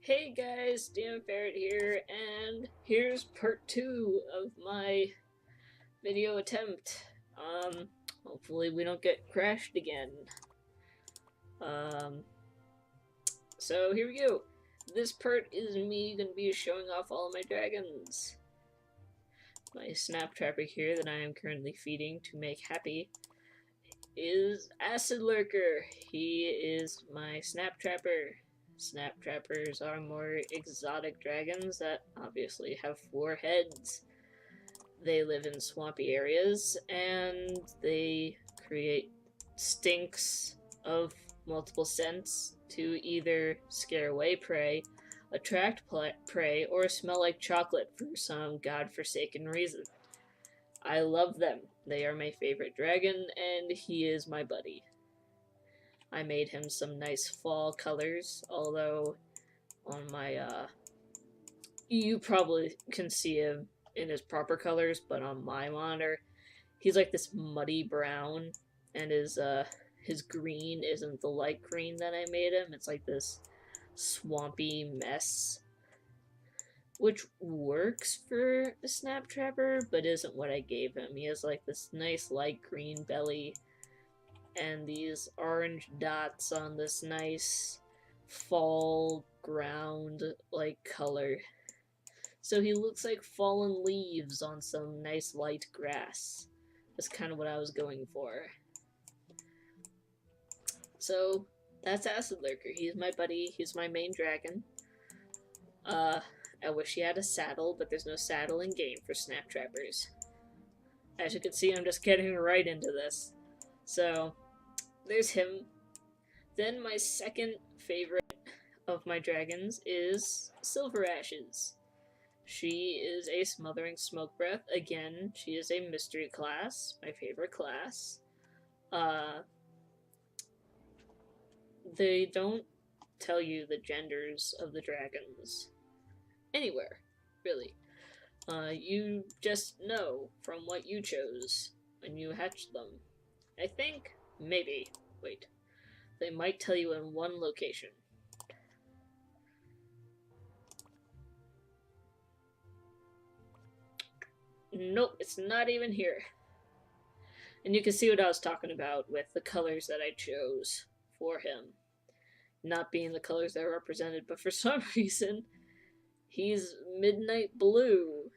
Hey guys, Dan Ferret here, and here's part 2 of my video attempt. Hopefully we don't get crashed again. Um, so here we go. This part is me gonna be showing off all of my dragons. My snap trapper here that I am currently feeding to make happy is Acid Lurker. He is my snap trapper. Snap trappers are more exotic dragons that obviously have 4 heads. They live in swampy areas and they create stinks of multiple scents to either scare away prey, attract prey, or smell like chocolate for some godforsaken reason. I love them. They are my favorite dragon, and he is my buddy. I made him some nice fall colors, although on my, you probably can see him in his proper colors, but on my monitor, he's like this muddy brown, and his green isn't the light green that I made him. It's like this swampy mess, which works for a snap trapper, but isn't what I gave him. He has like this nice light green belly, and these orange dots on this nice fall ground like color. So he looks like fallen leaves on some nice light grass. That's kind of what I was going for. So that's Acid Lurker. He's my buddy. He's my main dragon. I wish he had a saddle, but there's no saddle in game for snap trappers. As you can see, I'm just getting right into this. So there's him. Then my second favorite of my dragons is Silver Ashes. She is a Smothering Smoke Breath. Again, she is a mystery class, my favorite class. They don't tell you the genders of the dragons anywhere, really. You just know from what you chose when you hatched them. I think, maybe, wait, they might tell you in one location. Nope, it's not even here. And you can see what I was talking about with the colors that I chose for him. Not being the colors that are represented, but for some reason, he's midnight blue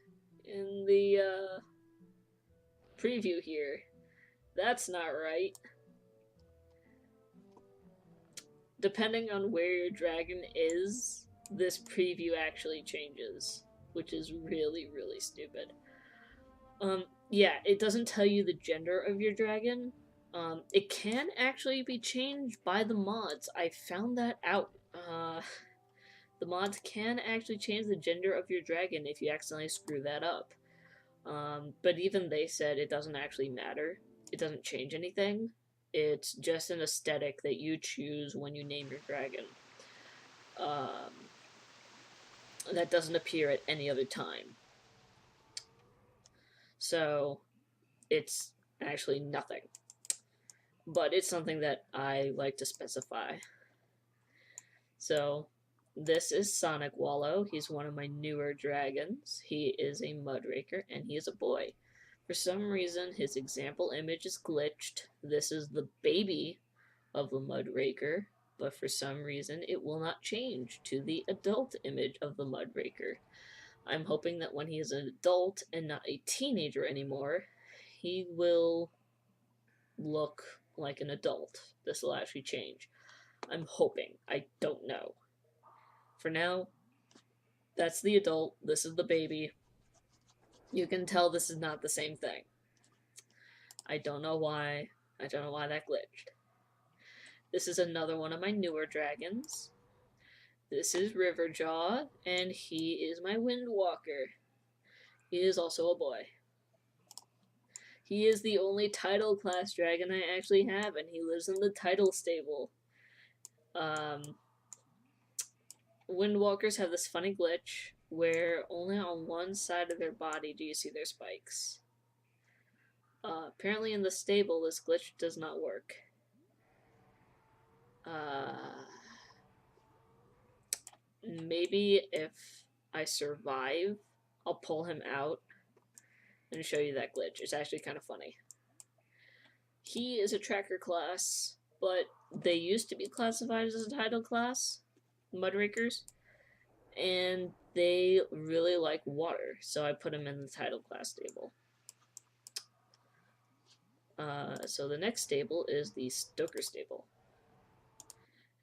in the preview here. That's not right. Depending on where your dragon is, this preview actually changes, which is really, really stupid. Yeah, it doesn't tell you the gender of your dragon. It can actually be changed by the mods. I found that out. The mods can actually change the gender of your dragon if you accidentally screw that up. But even they said it doesn't actually matter. It doesn't change anything. It's just an aesthetic that you choose when you name your dragon. That doesn't appear at any other time. So, it's actually nothing. But it's something that I like to specify. So, this is Sonic Wallow. He's one of my newer dragons. He is a Mudraker, and he is a boy. For some reason, his example image is glitched. This is the baby of the Mudraker, but for some reason, it will not change to the adult image of the Mudraker. I'm hoping that when he is an adult and not a teenager anymore, he will look like an adult. This will actually change. I'm hoping. I don't know. For now, that's the adult. This is the baby. You can tell this is not the same thing. I don't know why. I don't know why that glitched. This is another one of my newer dragons. This is Riverjaw, and he is my Windwalker. He is also a boy. He is the only title class dragon I actually have, and he lives in the title stable. Windwalkers have this funny glitch where only on one side of their body do you see their spikes. Apparently in the stable, this glitch does not work. maybe if I survive, I'll pull him out and show you that glitch. It's actually kind of funny. He is a tracker class, but they used to be classified as a title class, Mudrakers, and they really like water, so I put him in the title class stable. So the next stable is the Stoker stable.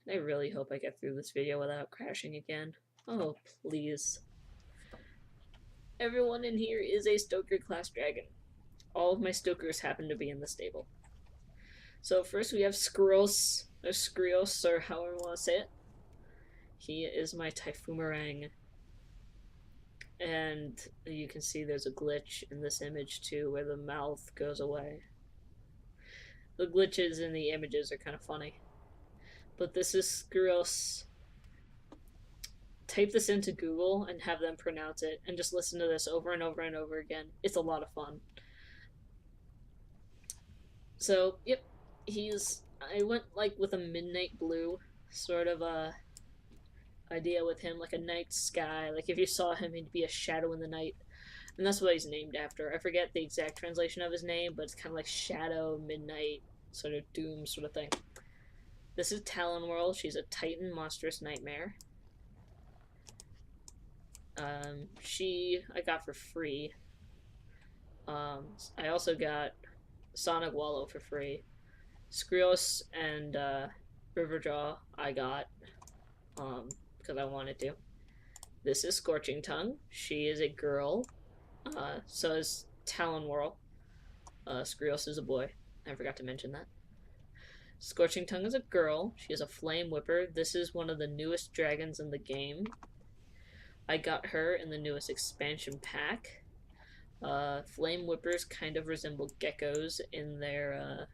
And I really hope I get through this video without crashing again. Oh, please. Everyone in here is a Stoker class dragon. All of my Stokers happen to be in the stable. So first we have Skrios, or however you want to say it. He is my Typhumarang. And you can see there's a glitch in this image too, where the mouth goes away. The glitches in the images are kind of funny. But this is Skrios. Type this into Google and have them pronounce it, and just listen to this over and over and over again. It's a lot of fun. So, yep, I went like with a midnight blue sort of idea with him, like a night sky. Like if you saw him, he'd be a shadow in the night. And that's what he's named after. I forget the exact translation of his name, but it's kind of like shadow, midnight, sort of doom sort of thing. This is Talon World. She's a Titan monstrous nightmare. I got for free. I also got Sonic Wallow for free. Skrios and Riverjaw I got because I wanted to. This is Scorching Tongue. She is a girl. So is Talon Whirl. Skrios is a boy. I forgot to mention that. Scorching Tongue is a girl. She is a Flame Whipper. This is one of the newest dragons in the game. I got her in the newest expansion pack. Flame Whippers kind of resemble geckos in their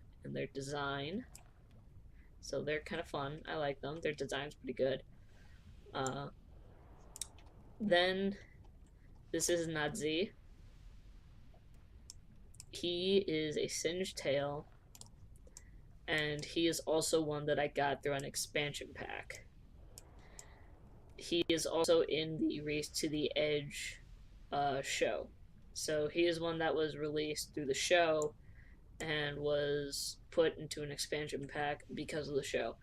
design. So they're kind of fun. I like them. Their design's pretty good. Then this is Nadzi. He is a Singed Tail, and he is also one that I got through an expansion pack. He is also in the Race to the Edge show. So he is one that was released through the show and was put into an expansion pack because of the show.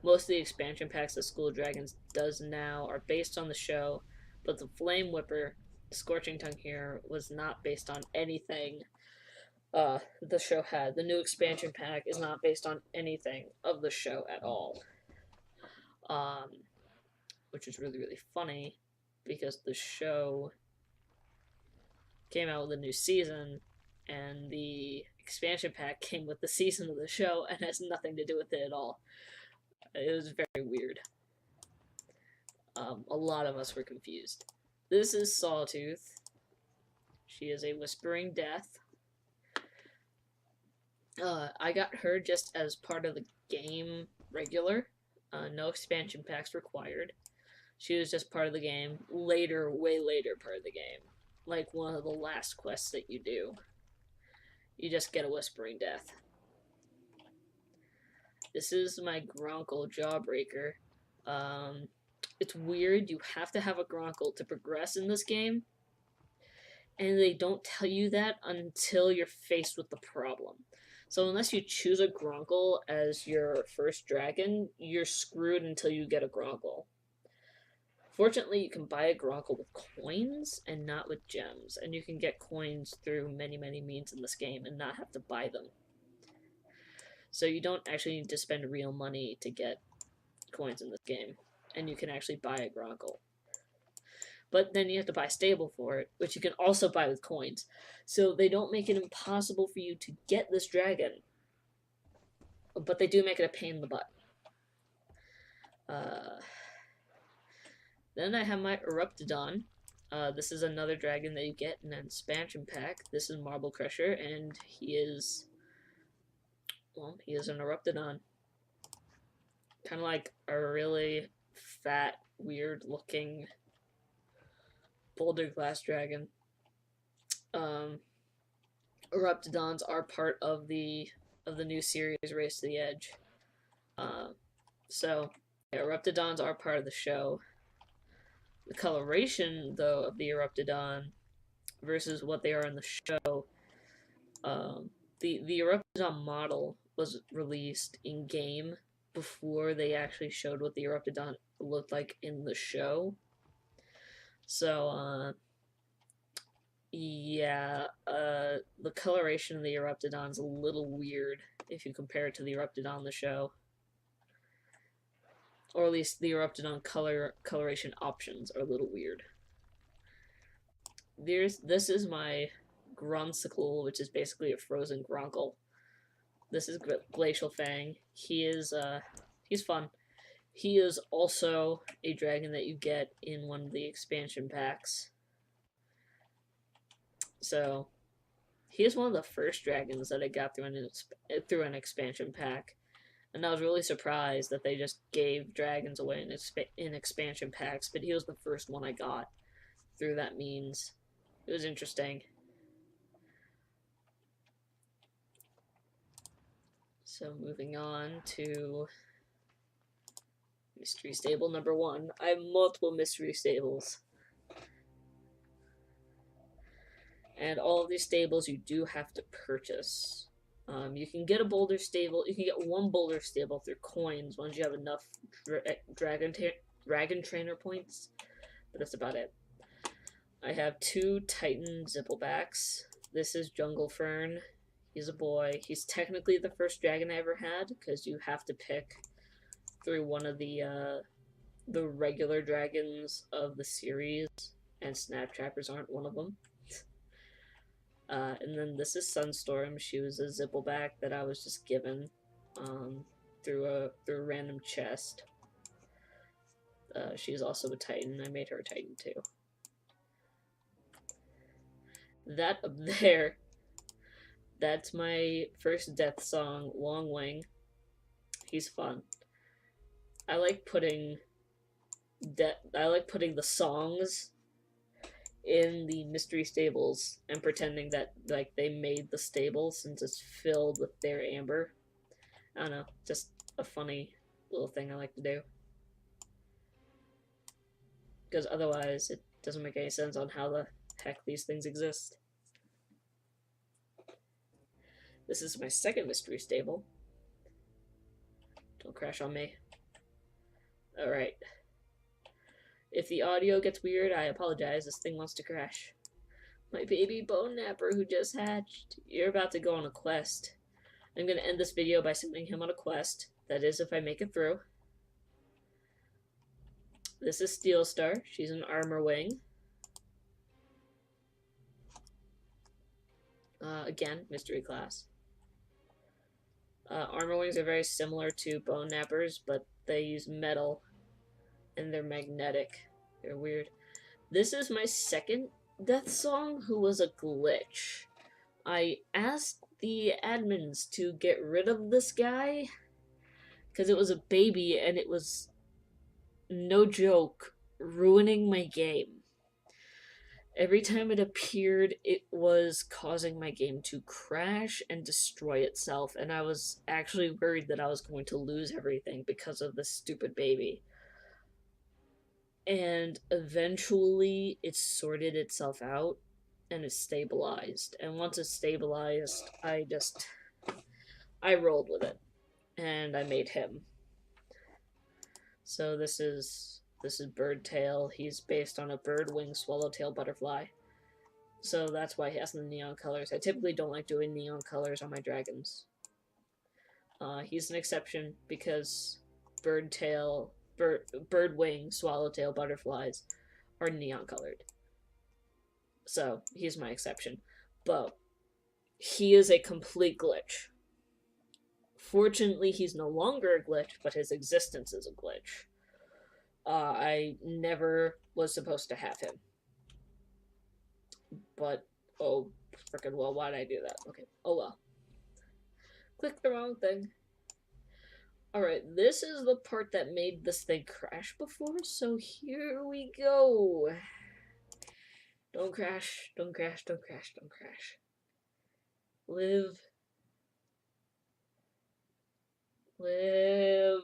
Most of the expansion packs that School of Dragons does now are based on the show, but the Flame Whipper, Scorching Tongue here, was not based on anything the show had. The new expansion pack is not based on anything of the show at all. Which is really, really funny, because the show came out with a new season, and the expansion pack came with the season of the show and has nothing to do with it at all. It was very weird. A lot of us were confused. This is Sawtooth. She is a Whispering Death. I got her just as part of the game regular. No expansion packs required. She was just part of the game. Later, way later part of the game. Like one of the last quests that you do. You just get a Whispering Death. This is my Gronkle Jawbreaker. It's weird. You have to have a Gronkle to progress in this game. And they don't tell you that until you're faced with the problem. So unless you choose a Gronkle as your first dragon, you're screwed until you get a Gronkle. Fortunately, you can buy a Gronkle with coins and not with gems. And you can get coins through many, many means in this game and not have to buy them. So you don't actually need to spend real money to get coins in this game. And you can actually buy a Gronkle. But then you have to buy a stable for it, which you can also buy with coins. So they don't make it impossible for you to get this dragon. But they do make it a pain in the butt. Then I have my Eruptodon. This is another dragon that you get in an expansion pack. This is Marble Crusher, and he is an Eruptodon. Kind of like a really fat, weird-looking Boulder Glass dragon. Eruptodons are part of the new series Race to the Edge. So yeah, Eruptodons are part of the show. The coloration, though, of the Eruptodon versus what they are in the show, the Eruptodon model was released in game before they actually showed what the Eruptodon looked like in the show. So, yeah, the coloration of the Eruptodon is a little weird if you compare it to the Eruptodon in the show. Or at least the Eruptodon coloration options are a little weird. This is my Grunsicle, which is basically a frozen Grunkle. This is Glacial Fang. He's fun. He is also a dragon that you get in one of the expansion packs. So, he is one of the first dragons that I got through an expansion pack. And I was really surprised that they just gave dragons away in expansion packs, but he was the first one I got through that means. It was interesting. So moving on to Mystery Stable number 1. I have multiple Mystery Stables. And all of these stables you do have to purchase. You can get a boulder stable. You can get one boulder stable through coins once you have enough dragon trainer points. But that's about it. I have 2 Titan Zipplebacks. This is Jungle Fern. He's a boy. He's technically the first dragon I ever had because you have to pick through one of the regular dragons of the series, and Snaptrappers aren't one of them. And then this is Sunstorm. She was a Zippleback that I was just given through a random chest. She's also a Titan. I made her a Titan too. That up there, that's my first death song, Long Wing. He's fun. I like putting the songs in the mystery stables and pretending that like they made the stable since it's filled with their amber. I don't know, just a funny little thing I like to do. Because otherwise it doesn't make any sense on how the heck these things exist. This is my second mystery stable. Don't crash on me. Alright. If the audio gets weird, I apologize. This thing wants to crash. My baby bone napper who just hatched. You're about to go on a quest. I'm going to end this video by sending him on a quest. That is, if I make it through. This is Steel Star. She's an armor wing. Again, mystery class. Armor wings are very similar to bone nappers, but they use metal and they're magnetic. They're weird. This is my second death song, who was a glitch. I asked the admins to get rid of this guy because it was a baby and it was, no joke, ruining my game. Every time it appeared, it was causing my game to crash and destroy itself, and I was actually worried that I was going to lose everything because of this stupid baby. And eventually, it sorted itself out, and it stabilized. And once it stabilized, I rolled with it, and I made him. So this is Birdtail. He's based on a bird-winged swallowtail butterfly. So that's why he has the neon colors. I typically don't like doing neon colors on my dragons. He's an exception because birdwing swallowtail butterflies are neon colored. So he's my exception. But he is a complete glitch. Fortunately, he's no longer a glitch, but his existence is a glitch. I never was supposed to have him. But, oh, frickin' well, why'd I do that? Okay, oh well. Click the wrong thing. Alright, this is the part that made this thing crash before, so here we go. Don't crash, don't crash, don't crash, don't crash. Live. Live.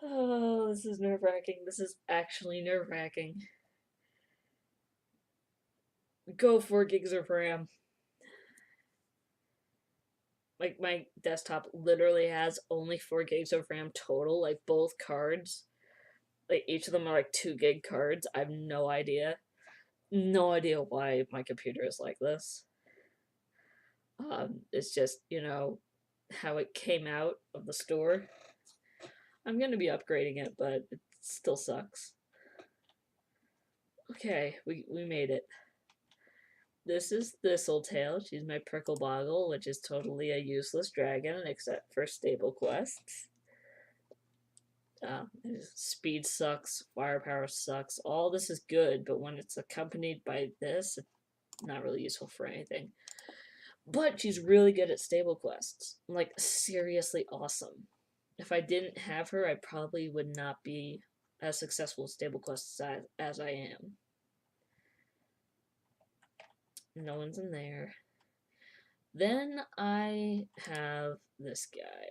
Oh, this is nerve-wracking. This is actually nerve-wracking. Go 4 gigs of RAM. Like, my desktop literally has only 4 gigs of RAM total, like, both cards. Like, each of them are like 2 gig cards. I have no idea. No idea why my computer is like this. It's just, how it came out of the store. I'm gonna be upgrading it, but it still sucks. Okay, we made it. This is Thistletail. She's my Prickle Boggle, which is totally a useless dragon except for stable quests. Speed sucks, firepower sucks. All this is good, but when it's accompanied by this, it's not really useful for anything. But she's really good at stable quests. Like, seriously awesome. If I didn't have her, I probably would not be as successful at stable quests as I am. No one's in there. Then I have this guy.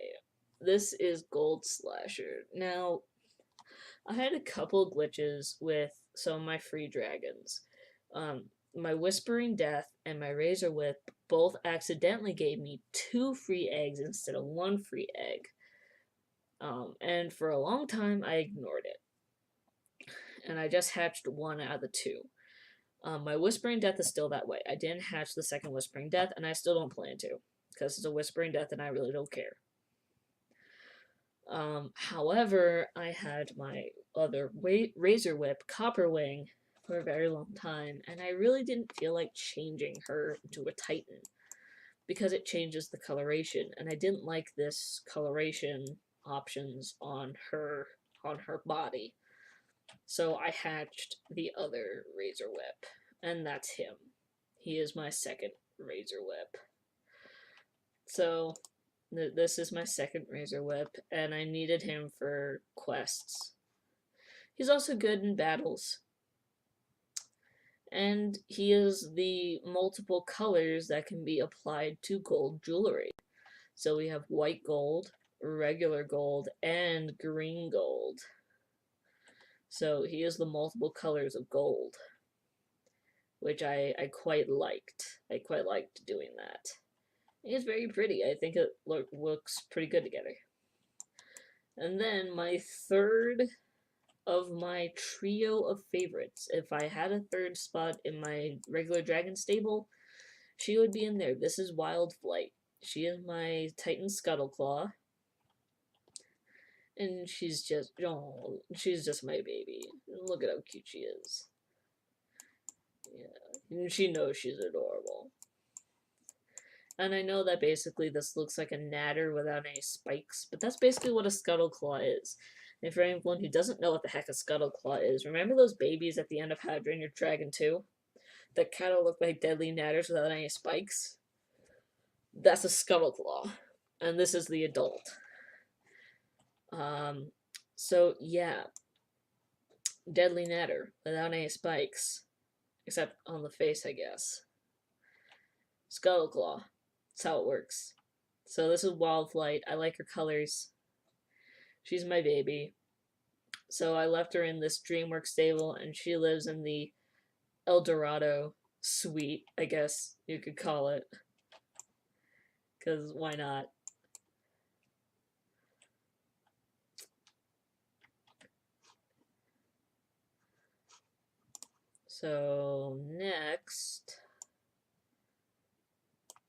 This is Gold Slasher. Now, I had a couple glitches with some of my free dragons. My Whispering Death and my Razor Whip both accidentally gave me 2 free eggs instead of 1 free egg. And for a long time, I ignored it. And I just hatched 1 out of the 2. My Whispering Death is still that way. I didn't hatch the second Whispering Death, and I still don't plan to, because it's a Whispering Death and I really don't care. However, I had my other Razor Whip, Copperwing, for a very long time, and I really didn't feel like changing her into a Titan, because it changes the coloration, and I didn't like this coloration options on her body. So I hatched the other Razor Whip, and that's him. He is my second Razor Whip. So this is my second Razor Whip, and I needed him for quests. He's also good in battles. And he is the multiple colors that can be applied to gold jewelry. So we have white gold, regular gold, and green gold. So he is the multiple colors of gold, which I quite liked. I quite liked doing that. It's very pretty. I think it looks pretty good together. And then my third of my trio of favorites. If I had a third spot in my regular dragon stable, she would be in there. This is Wild Flight. She is my Titan Scuttleclaw. And she's just my baby. Look at how cute she is. Yeah, and she knows she's adorable. And I know that basically this looks like a natter without any spikes, but that's basically what a Scuttleclaw is. And for anyone who doesn't know what the heck a Scuttleclaw is, remember those babies at the end of How to Train Your Dragon 2? That kind of look like deadly natters without any spikes? That's a Scuttleclaw. And this is the adult. So yeah. Deadly natter without any spikes. Except on the face, I guess. Scuttleclaw. That's how it works. So this is Wild Flight. I like her colors. She's my baby. So I left her in this Dreamworks stable, and she lives in the El Dorado suite, I guess you could call it. Because why not? So next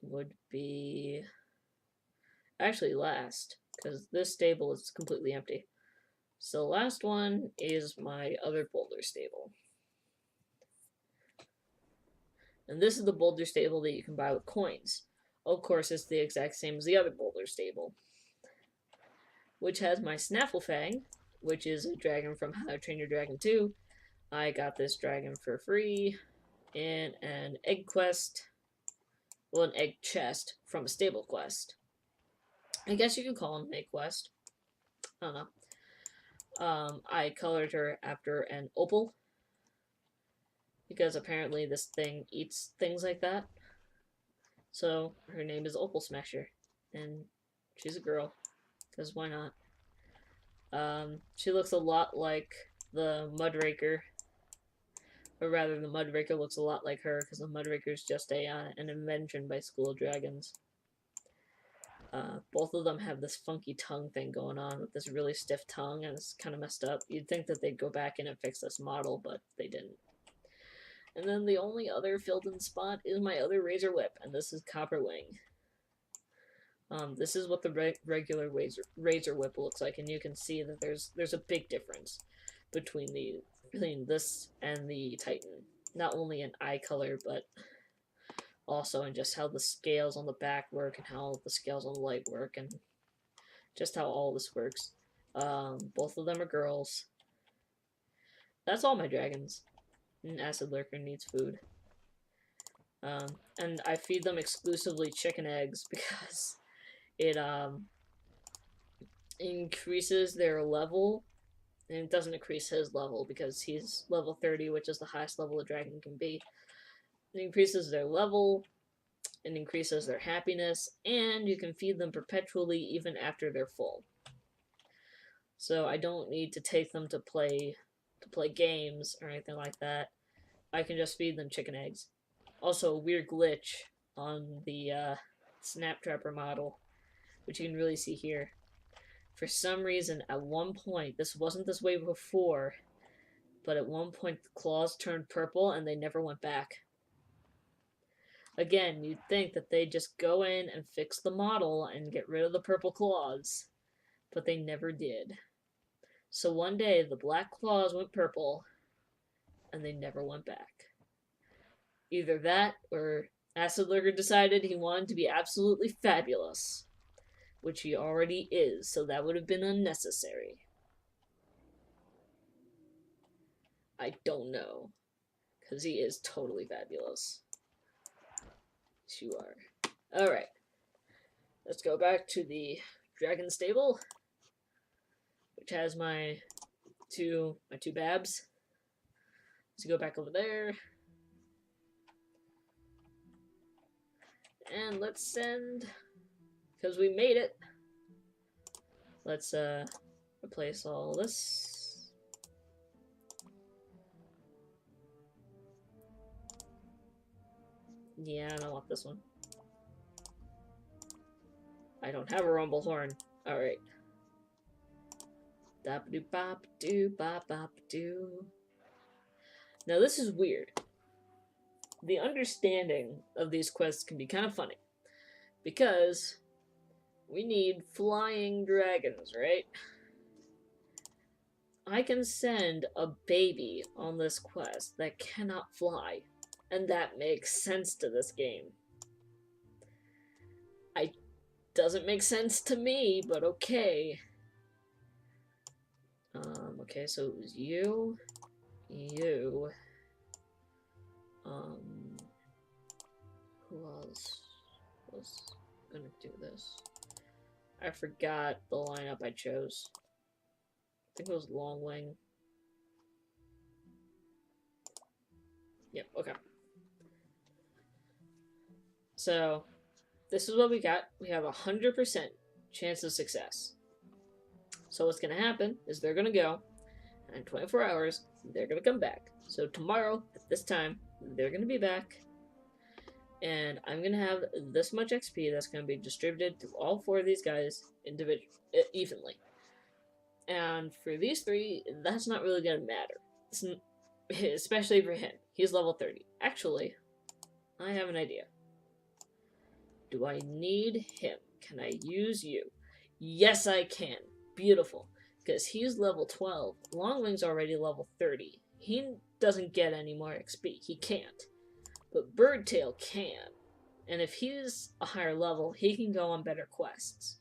would be... Actually last, because this stable is completely empty. So last one is my other boulder stable. And this is the boulder stable that you can buy with coins. Of course, it's the exact same as the other boulder stable, which has my Snafflefang, which is a dragon from How to Train Your Dragon 2. I got this dragon for free in an egg quest, well, an egg chest from a stable quest. I guess you could call it an egg quest. I don't know. I colored her after an opal, because apparently this thing eats things like that. So her name is Opal Smasher, and she's a girl, because why not? She looks a lot like the Mudraker, or rather, the Mudraker looks a lot like her because the Mudraker is just an invention by School of Dragons. Both of them have this funky tongue thing going on with this really stiff tongue, and it's kind of messed up. You'd think that they'd go back in and fix this model, but they didn't. And then the only other filled-in spot is my other Razor Whip, and this is Copperwing. This is what the regular Razor Whip looks like, and you can see that there's a big difference between this and the Titan. Not only in eye color, but also in just how the scales on the back work and how the scales on the light work, and just how all this works. Both of them are girls. That's all my dragons. And Acid Lurker needs food. And I feed them exclusively chicken eggs because it increases their level, and it doesn't increase his level because he's level 30, which is the highest level a dragon can be. It increases their level, it increases their happiness, and you can feed them perpetually even after they're full. So I don't need to take them to play games or anything like that. I can just feed them chicken eggs. Also, a weird glitch on the Snaptrapper model, which you can really see here. For some reason, at one point, this wasn't this way before, but at one point the claws turned purple and they never went back. Again, you'd think that they'd just go in and fix the model and get rid of the purple claws, but they never did. So one day, the black claws went purple, and they never went back. Either that, or Acid Lurker decided he wanted to be absolutely fabulous, which he already is, so that would have been unnecessary. I don't know, because he is totally fabulous. Yes, you are. Alright, let's go back to the dragon stable, which has my two babs. Let's go back over there. And let's send, because we made it, let's replace all this. Yeah, I don't want this one. I don't have a rumble horn. Alright. Dop-a-doo-bop-doo-bop-bop-doo. Now this is weird. The understanding of these quests can be kind of funny, because we need flying dragons, right? I can send a baby on this quest that cannot fly, and that makes sense to this game. Doesn't make sense to me, but okay. Okay, so it was you. Who else was gonna do this? I forgot the lineup I chose. I think it was Longwing. Yep, okay. So, this is what we got. We have 100% chance of success. So what's gonna happen is they're gonna go, and in 24 hours, they're gonna come back. So tomorrow, at this time, they're gonna be back, and I'm gonna have this much XP that's gonna be distributed to all 4 of these guys evenly. And for these 3, that's not really gonna matter, especially for him. He's level 30. Actually, I have an idea. Do I need him? Can I use you? Yes, I can. Beautiful. Because he's level 12. Longwing's already level 30. He doesn't get any more XP. He can't. But Birdtail can. And if he's a higher level, he can go on better quests.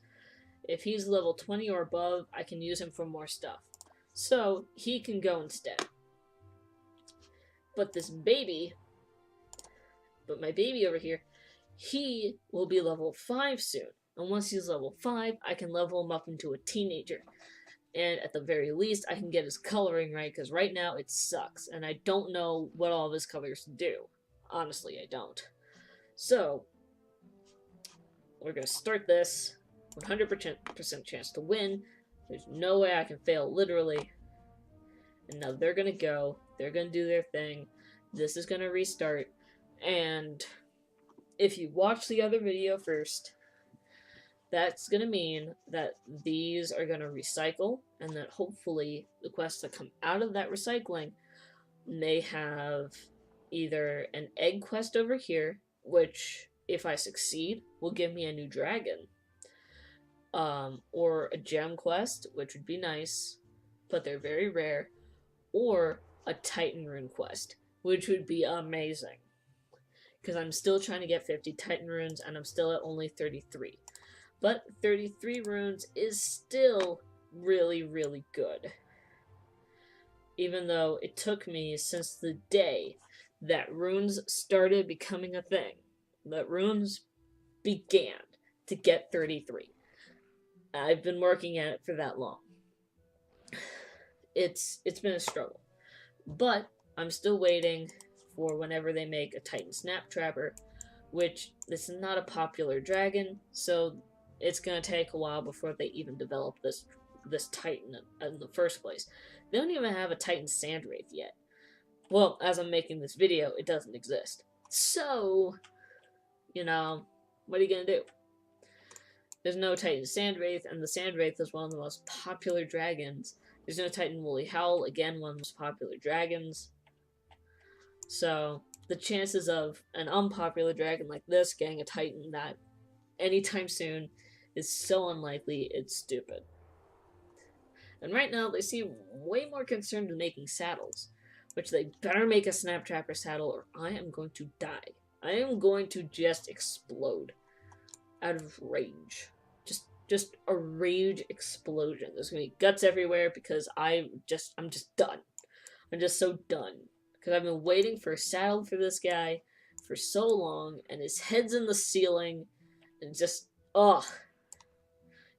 If he's level 20 or above, I can use him for more stuff. So, he can go instead. But my baby over here, he will be level 5 soon. And once he's level 5, I can level him up into a teenager. And at the very least, I can get his coloring right, because right now it sucks. And I don't know what all of his colors do. Honestly, I don't. So, we're going to start this. 100% chance to win. There's no way I can fail, literally. And now they're gonna go. They're gonna do their thing. This is gonna restart. And if you watch the other video first, that's gonna mean that these are gonna recycle, and that hopefully the quests that come out of that recycling may have either an egg quest over here, which, if I succeed, will give me a new dragon, or a gem quest, which would be nice, but they're very rare, or a Titan rune quest, which would be amazing. Because I'm still trying to get 50 Titan runes, and I'm still at only 33. But 33 runes is still really, really good. Even though it took me since the day that runes started becoming a thing, that runes began to get 33. I've been working at it for that long. It's been a struggle. But I'm still waiting for whenever they make a Titan Snap Trapper, which this is not a popular dragon, so it's gonna take a while before they even develop this Titan in the first place. They don't even have a Titan Sandwraith yet. Well, as I'm making this video, it doesn't exist. So, you know, what are you gonna do? There's no Titan Sandwraith, and the Sandwraith is one of the most popular dragons. There's no Titan Woolly Howl, again, one of the most popular dragons. So, the chances of an unpopular dragon like this getting a Titan that anytime soon is so unlikely, it's stupid. And right now, they seem way more concerned with making saddles, which they better make a Snap Trapper saddle or I am going to die. I am going to just explode out of rage. Just a rage explosion. There's gonna be guts everywhere because I'm just done. I'm just so done. Because I've been waiting for a saddle for this guy for so long, and his head's in the ceiling, and just, ugh.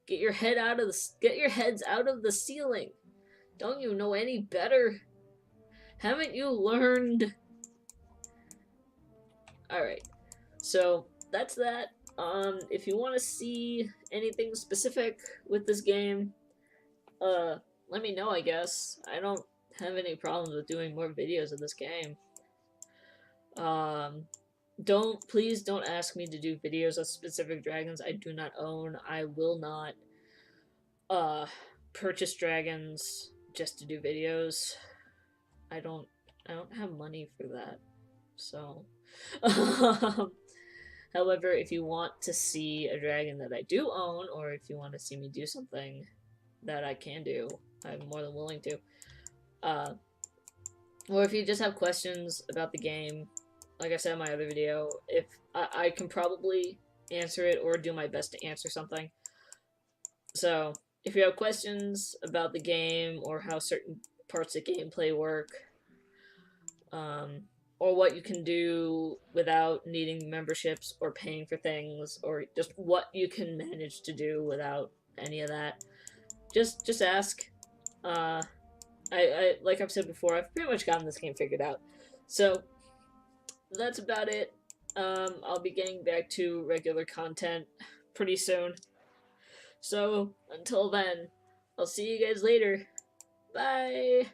Get your heads out of the ceiling. Don't you know any better? Haven't you learned? Alright. So, that's that. If you want to see anything specific with this game, let me know, I guess. I don't have any problems with doing more videos of this game. Please don't ask me to do videos of specific dragons I do not own. I will not, purchase dragons just to do videos. I don't have money for that. So, however, if you want to see a dragon that I do own, or if you want to see me do something that I can do, I'm more than willing to. Or if you just have questions about the game, like I said in my other video, if I can probably answer it or do my best to answer something. So, if you have questions about the game or how certain parts of gameplay work, or what you can do without needing memberships or paying for things, or just what you can manage to do without any of that, just ask. I like I've said before, I've pretty much gotten this game figured out. So, that's about it. I'll be getting back to regular content pretty soon. So, until then, I'll see you guys later. Bye!